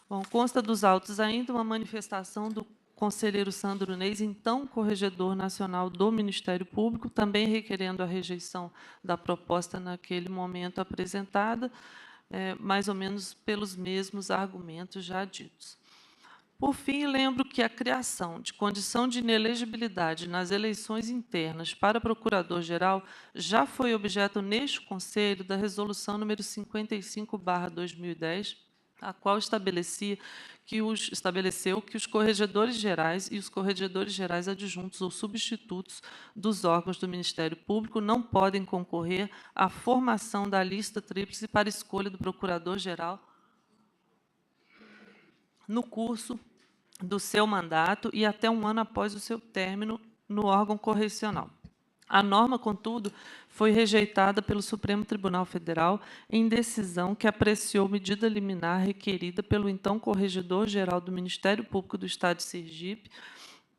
Bom, consta dos autos ainda uma manifestação do conselheiro Sandro Neis, então corregedor nacional do Ministério Público, também requerendo a rejeição da proposta naquele momento apresentada, mais ou menos pelos mesmos argumentos já ditos. Por fim, lembro que a criação de condição de inelegibilidade nas eleições internas para procurador-geral já foi objeto neste Conselho da Resolução número 55/2010, a qual estabeleceu que os corregedores gerais e os corregedores gerais adjuntos ou substitutos dos órgãos do Ministério Público não podem concorrer à formação da lista tríplice para escolha do procurador-geral no curso do seu mandato e até um ano após o seu término no órgão correcional. A norma, contudo, foi rejeitada pelo Supremo Tribunal Federal em decisão que apreciou medida liminar requerida pelo então Corregedor-Geral do Ministério Público do Estado de Sergipe,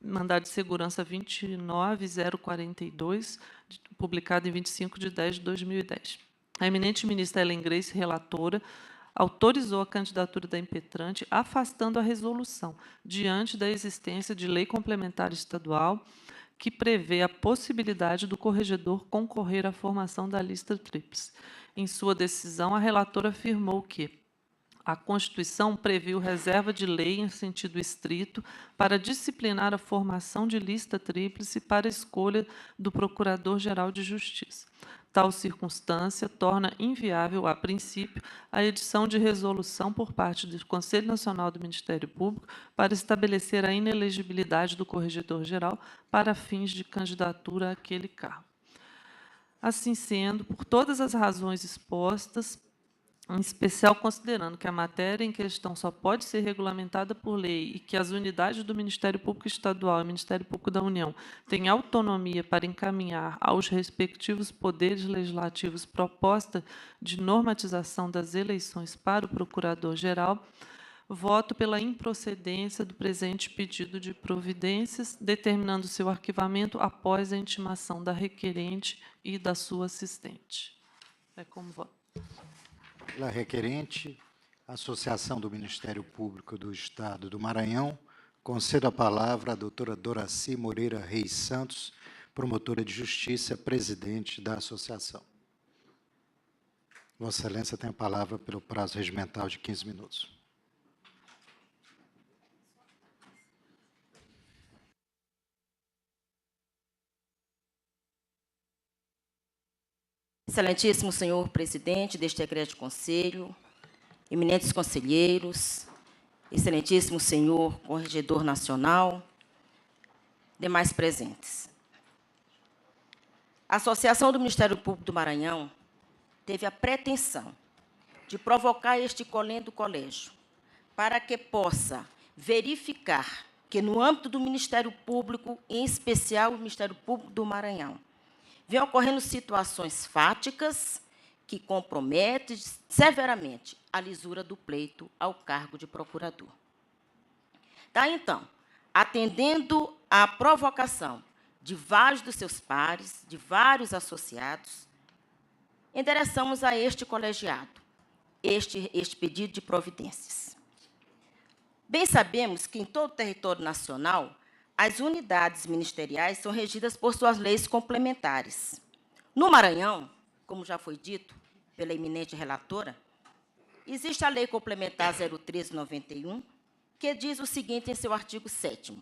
mandado de segurança 29042, publicado em 25/10/2010. A eminente ministra Helen Grace, relatora, autorizou a candidatura da impetrante, afastando a resolução, diante da existência de lei complementar estadual que prevê a possibilidade do corregedor concorrer à formação da lista tríplice. Em sua decisão, a relatora afirmou que a Constituição previu reserva de lei em sentido estrito para disciplinar a formação de lista tríplice para a escolha do Procurador-Geral de Justiça. Tal circunstância torna inviável, a princípio, a edição de resolução por parte do Conselho Nacional do Ministério Público para estabelecer a inelegibilidade do Corregedor-Geral para fins de candidatura àquele cargo. Assim sendo, por todas as razões expostas, em especial considerando que a matéria em questão só pode ser regulamentada por lei e que as unidades do Ministério Público Estadual e Ministério Público da União têm autonomia para encaminhar aos respectivos poderes legislativos proposta de normatização das eleições para o Procurador-Geral, voto pela improcedência do presente pedido de providências, determinando seu arquivamento após a intimação da requerente e da sua assistente. É como voto. Pela requerente, Associação do Ministério Público do Estado do Maranhão, concedo a palavra à doutora Doraci Moreira Reis Santos, promotora de Justiça, presidente da associação. Vossa Excelência tem a palavra pelo prazo regimental de 15 minutos. Excelentíssimo senhor presidente deste egresso conselho, eminentes conselheiros, excelentíssimo senhor corregedor nacional, demais presentes. A Associação do Ministério Público do Maranhão teve a pretensão de provocar este colendo colégio para que possa verificar que, no âmbito do Ministério Público, em especial o Ministério Público do Maranhão, vem ocorrendo situações fáticas que comprometem severamente a lisura do pleito ao cargo de procurador. Então, atendendo à provocação de vários dos seus pares, de vários associados, endereçamos a este colegiado este pedido de providências. Bem sabemos que, em todo o território nacional, as unidades ministeriais são regidas por suas leis complementares. No Maranhão, como já foi dito pela eminente relatora, existe a Lei Complementar 013/91, que diz o seguinte em seu artigo 7º.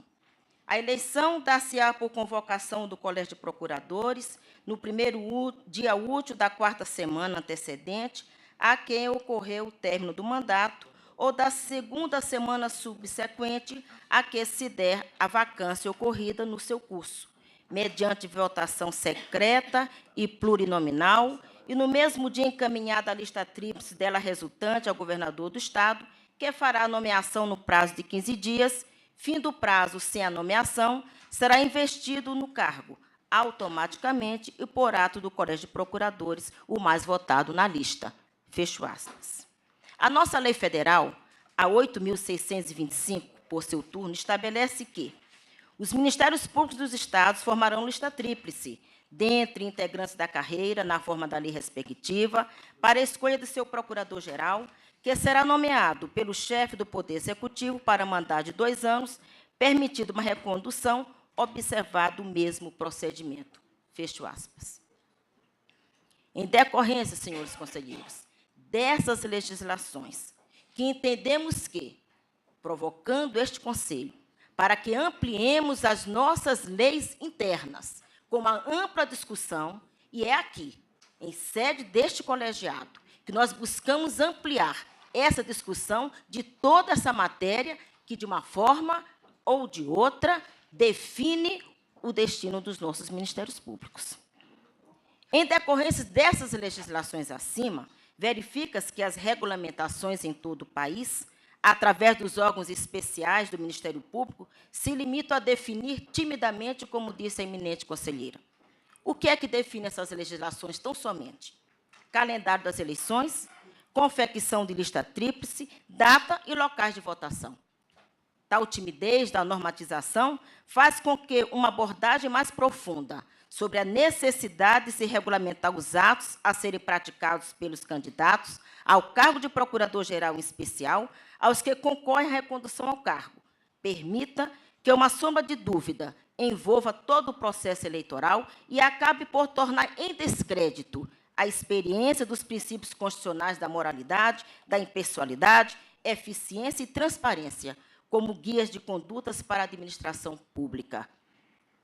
A eleição dar-se-á por convocação do Colégio de Procuradores no primeiro dia útil da 4ª semana antecedente a quem ocorreu o término do mandato ou da 2ª semana subsequente a que se der a vacância ocorrida no seu curso, mediante votação secreta e plurinominal, e no mesmo dia encaminhada a lista tríplice dela resultante ao governador do Estado, que fará a nomeação no prazo de 15 dias, fim do prazo sem a nomeação, será investido no cargo, automaticamente e por ato do Colégio de Procuradores, o mais votado na lista. Fecho aspas. A nossa lei federal, a 8.625, por seu turno, estabelece que os Ministérios Públicos dos Estados formarão lista tríplice, dentre integrantes da carreira, na forma da lei respectiva, para a escolha do seu procurador-geral, que será nomeado pelo chefe do Poder Executivo para mandato de 2 anos, permitido uma recondução, observado o mesmo procedimento. Fecho aspas. Em decorrência, senhores conselheiros, dessas legislações, que entendemos que, provocando este Conselho, para que ampliemos as nossas leis internas, com uma ampla discussão, e é aqui, em sede deste colegiado, que nós buscamos ampliar essa discussão de toda essa matéria que, de uma forma ou de outra, define o destino dos nossos ministérios públicos. Em decorrência dessas legislações acima, verifica-se que as regulamentações em todo o país, através dos órgãos especiais do Ministério Público, se limitam a definir timidamente, como disse a eminente conselheira. O que é que define essas legislações tão somente? Calendário das eleições, confecção de lista tríplice, data e locais de votação. Tal timidez da normatização faz com que uma abordagem mais profunda sobre a necessidade de se regulamentar os atos a serem praticados pelos candidatos ao cargo de Procurador-Geral em especial, aos que concorrem à recondução ao cargo, permita que uma sombra de dúvida envolva todo o processo eleitoral e acabe por tornar em descrédito a experiência dos princípios constitucionais da moralidade, da impessoalidade, eficiência e transparência, como guias de condutas para a administração pública.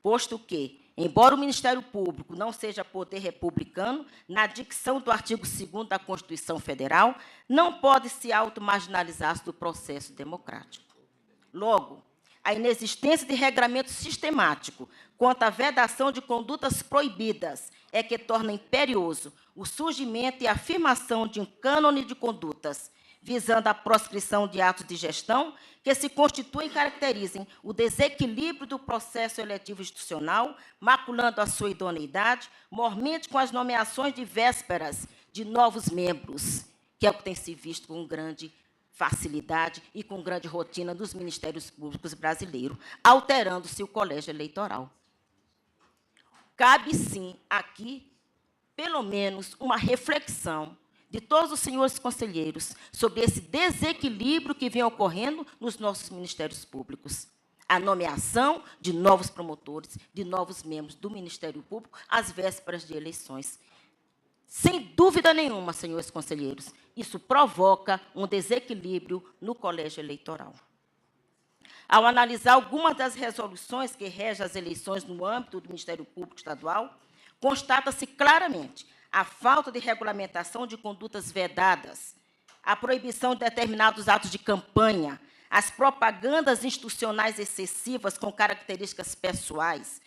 Posto que, embora o Ministério Público não seja poder republicano, na dicção do artigo 2º da Constituição Federal, não pode se automarginalizar do processo democrático. Logo, a inexistência de regramento sistemático quanto à vedação de condutas proibidas é que torna imperioso o surgimento e afirmação de um cânone de condutas visando a proscrição de atos de gestão que se constituem e caracterizem o desequilíbrio do processo eletivo institucional, maculando a sua idoneidade, mormente com as nomeações de vésperas de novos membros, que é o que tem se visto com grande facilidade e com grande rotina dos ministérios públicos brasileiros, alterando-se o colégio eleitoral. Cabe, sim, aqui, pelo menos, uma reflexão de todos os senhores conselheiros sobre esse desequilíbrio que vem ocorrendo nos nossos ministérios públicos. A nomeação de novos promotores, de novos membros do Ministério Público, às vésperas de eleições. Sem dúvida nenhuma, senhores conselheiros, isso provoca um desequilíbrio no colégio eleitoral. Ao analisar algumas das resoluções que regem as eleições no âmbito do Ministério Público Estadual, constata-se claramente a falta de regulamentação de condutas vedadas, a proibição de determinados atos de campanha, as propagandas institucionais excessivas com características pessoais,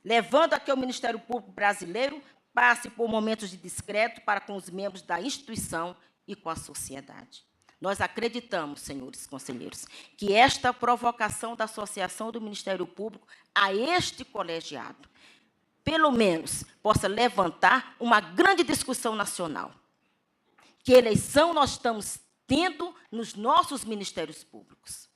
levando a que o Ministério Público brasileiro passe por momentos de descrédito para com os membros da instituição e com a sociedade. Nós acreditamos, senhores conselheiros, que esta provocação da Associação do Ministério Público a este colegiado, pelo menos, possa levantar uma grande discussão nacional. Que eleição nós estamos tendo nos nossos ministérios públicos?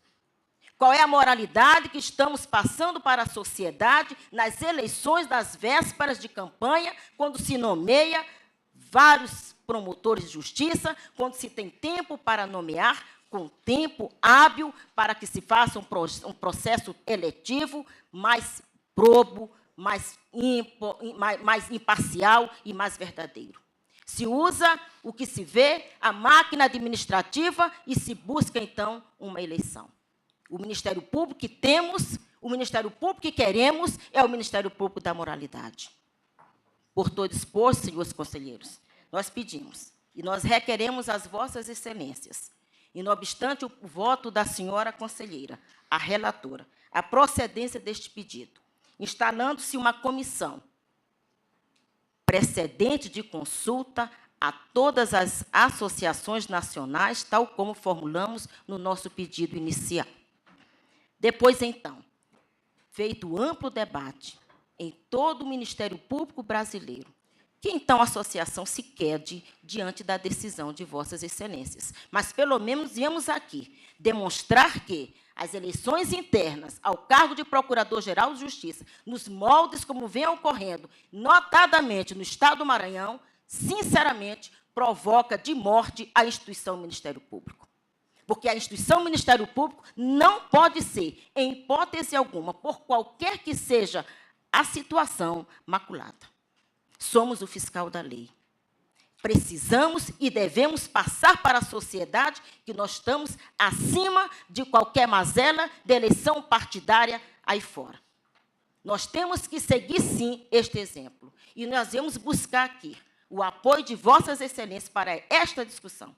Qual é a moralidade que estamos passando para a sociedade nas eleições das vésperas de campanha, quando se nomeia vários promotores de justiça, quando se tem tempo para nomear, com tempo hábil, para que se faça um processo eletivo mais probo, mais imparcial e mais verdadeiro. Se usa o que se vê, a máquina administrativa, e se busca, então, uma eleição. O Ministério Público que temos, o Ministério Público que queremos, é o Ministério Público da moralidade. Por todo exposto, senhores conselheiros, nós pedimos e nós requeremos às vossas excelências, e não obstante o voto da senhora conselheira, a relatora, a procedência deste pedido, instalando-se uma comissão precedente de consulta a todas as associações nacionais, tal como formulamos no nosso pedido inicial. Depois, então, feito amplo debate em todo o Ministério Público brasileiro, que, então, a associação se quede diante da decisão de vossas excelências. Mas, pelo menos, viemos aqui demonstrar que as eleições internas ao cargo de Procurador-Geral de Justiça, nos moldes como vem ocorrendo, notadamente no Estado do Maranhão, sinceramente, provoca de morte a instituição Ministério Público. Porque a instituição Ministério Público não pode ser, em hipótese alguma, por qualquer que seja a situação, maculada. Somos o fiscal da lei. Precisamos e devemos passar para a sociedade que nós estamos acima de qualquer mazela de eleição partidária aí fora. Nós temos que seguir, sim, este exemplo. E nós vamos buscar aqui o apoio de Vossas Excelências para esta discussão,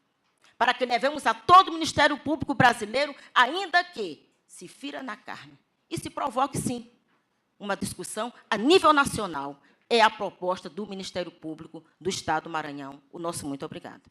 para que levemos a todo o Ministério Público brasileiro, ainda que se fira na carne e se provoque, sim, uma discussão a nível nacional. É a proposta do Ministério Público do Estado do Maranhão. O nosso muito obrigado.